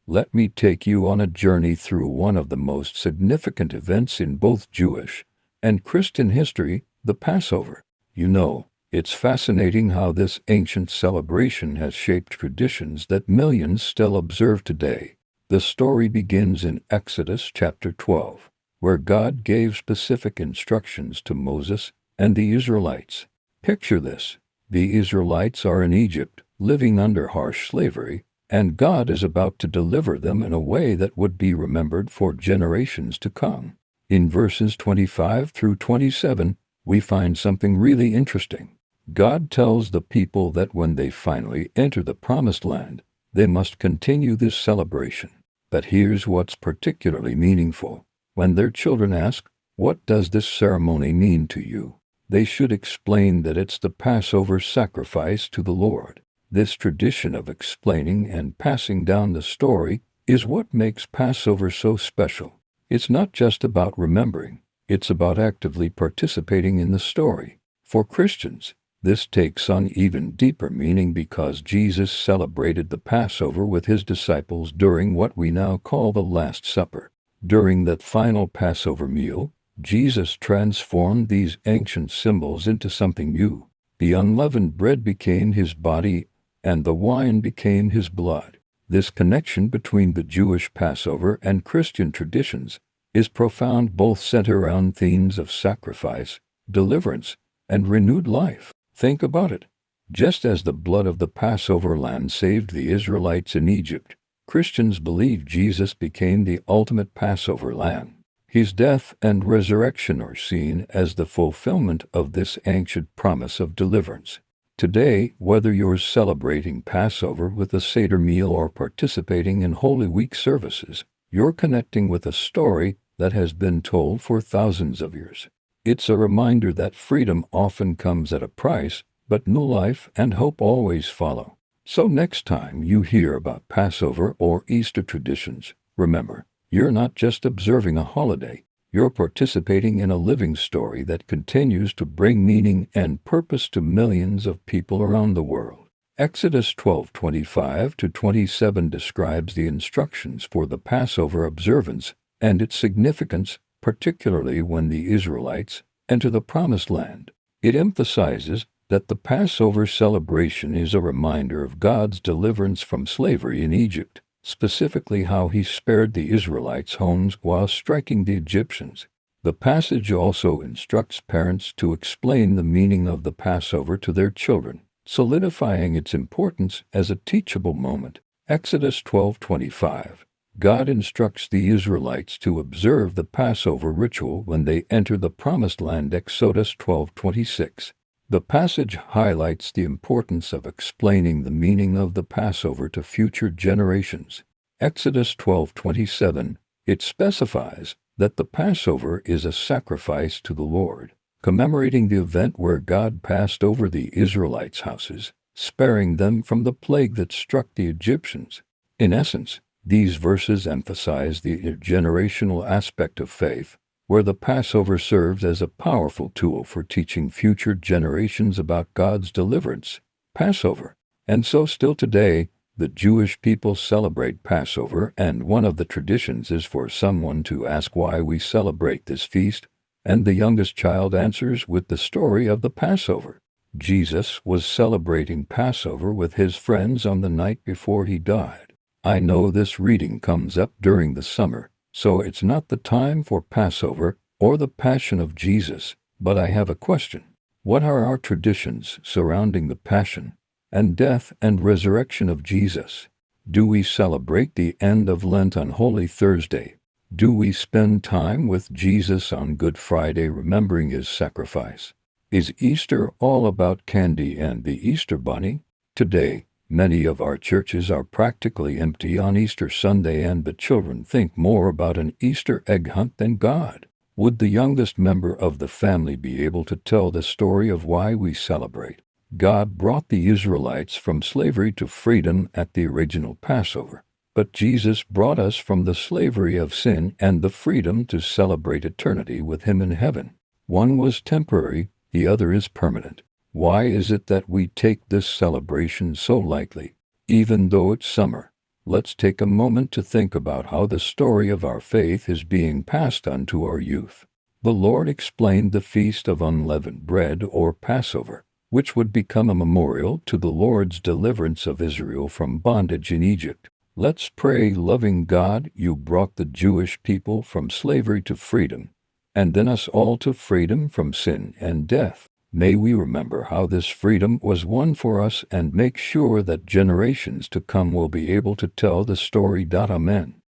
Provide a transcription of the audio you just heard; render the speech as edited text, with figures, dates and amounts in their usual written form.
Let me take you on a journey through one of the most significant events in both Jewish and Christian history, the Passover. You know, it's fascinating how this ancient celebration has shaped traditions that millions still observe today. The story begins in Exodus chapter 12, where God gave specific instructions to Moses and the Israelites. Picture this. The Israelites are in Egypt, living under harsh slavery, and God is about to deliver them in a way that would be remembered for generations to come. In verses 25 through 27, we find something really interesting. God tells the people that when they finally enter the Promised Land, they must continue this celebration. But here's what's particularly meaningful. When their children ask, "What does this ceremony mean to you?" they should explain that it's the Passover sacrifice to the Lord. This tradition of explaining and passing down the story is what makes Passover so special. It's not just about remembering, it's about actively participating in the story. For Christians, this takes on even deeper meaning because Jesus celebrated the Passover with his disciples during what we now call the Last Supper. During that final Passover meal, Jesus transformed these ancient symbols into something new. The unleavened bread became his body, and the wine became his blood. This connection between the Jewish Passover and Christian traditions is profound. Both center around themes of sacrifice, deliverance, and renewed life. Think about it. Just as the blood of the Passover lamb saved the Israelites in Egypt, Christians believe Jesus became the ultimate Passover lamb. His death and resurrection are seen as the fulfillment of this ancient promise of deliverance. Today, whether you're celebrating Passover with a Seder meal or participating in Holy Week services, you're connecting with a story that has been told for thousands of years. It's a reminder that freedom often comes at a price, but new life and hope always follow. So next time you hear about Passover or Easter traditions, remember, you're not just observing a holiday. You're participating in a living story that continues to bring meaning and purpose to millions of people around the world. Exodus 12:25-27 describes the instructions for the Passover observance and its significance, particularly when the Israelites enter the Promised Land. It emphasizes that the Passover celebration is a reminder of God's deliverance from slavery in Egypt, specifically how he spared the Israelites' homes while striking the Egyptians. The passage also instructs parents to explain the meaning of the Passover to their children, solidifying its importance as a teachable moment. Exodus 12:25. God instructs the Israelites to observe the Passover ritual when they enter the Promised Land. Exodus 12:26. The passage highlights the importance of explaining the meaning of the Passover to future generations. Exodus 12:27, it specifies that the Passover is a sacrifice to the Lord, commemorating the event where God passed over the Israelites' houses, sparing them from the plague that struck the Egyptians. In essence, these verses emphasize the intergenerational aspect of faith, where the Passover serves as a powerful tool for teaching future generations about God's deliverance. Passover. And so still today, the Jewish people celebrate Passover, and one of the traditions is for someone to ask why we celebrate this feast, and the youngest child answers with the story of the Passover. Jesus was celebrating Passover with his friends on the night before he died. I know this reading comes up during the summer, so it's not the time for Passover or the Passion of Jesus, but I have a question. What are our traditions surrounding the Passion and death and resurrection of Jesus? Do we celebrate the end of Lent on Holy Thursday? Do we spend time with Jesus on Good Friday remembering his sacrifice? Is Easter all about candy and the Easter bunny? Today, many of our churches are practically empty on Easter Sunday, and the children think more about an Easter egg hunt than God. Would the youngest member of the family be able to tell the story of why we celebrate? God brought the Israelites from slavery to freedom at the original Passover, but Jesus brought us from the slavery of sin and the freedom to celebrate eternity with him in heaven. One was temporary, the other is permanent. Why is it that we take this celebration so lightly? Even though it's summer, Let's take a moment to think about how the story of our faith is being passed on to our youth. The Lord explained the Feast of Unleavened Bread, or Passover, which would become a memorial to the Lord's deliverance of Israel from bondage in Egypt. Let's pray. Loving God, you brought the Jewish people from slavery to freedom, and then us all to freedom from sin and death. May we remember how this freedom was won for us and make sure that generations to come will be able to tell the story. Amen.